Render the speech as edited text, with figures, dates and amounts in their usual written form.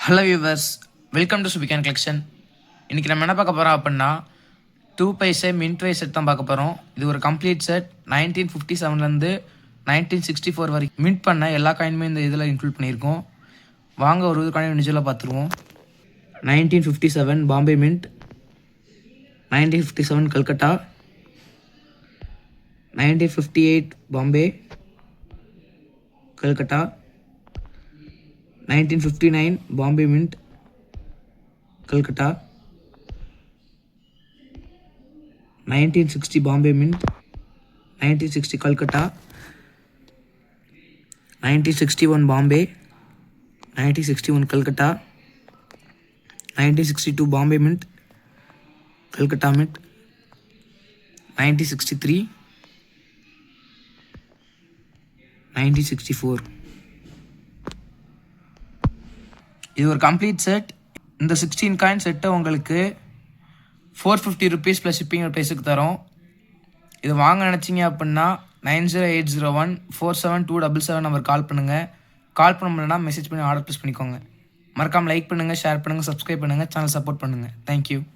Hello viewers, welcome to சுபிகான் collection. இன்றைக்கி நம்ம என்ன பார்க்க போகிறோம் அப்படின்னா 2 பைசே மின்ட் வைஸ் செட் தான் பார்க்க போகிறோம். இது ஒரு கம்ப்ளீட் செட். 1957லேருந்து 1964 வரைக்கும் மின்ட் பண்ண எல்லா காயினுமே இந்த இதில் இன்க்ளூட் பண்ணியிருக்கோம். வாங்க ஒரு காயின் இண்டிவிஜுவலாக பார்த்துருவோம். 1957 Bombay mint, 1957 Calcutta, 1958 Bombay Calcutta, 1959 Bombay Mint, Calcutta, 1960 Bombay Mint, 1960 Calcutta, 1961 Bombay, 1961 Calcutta, 1962 Bombay Mint, Calcutta Mint, 1963, 1964. இது ஒரு கம்ப்ளீட் செட். இந்த 16 காயின் செட்டை உங்களுக்கு 450 rupees ப்ளஸ் ஷிப்பிங் ப்ரைஸுக்கு தரோம். இது வாங்க நினச்சிங்க அப்படின்னா 9080147277 நம்பர் கால் பண்ணுங்கள். கால் பண்ண முடியலன்னா மெசேஜ் பண்ணி ஆர்டர் ப்ளேஸ் பண்ணிக்கோங்க. மறக்காமல் லைக் பண்ணுங்கள், ஷேர் பண்ணுங்கள், சப்ஸ்கிரைப் பண்ணுங்கள், சேனல் சப்போர்ட் பண்ணுங்கள். தேங்க்யூ.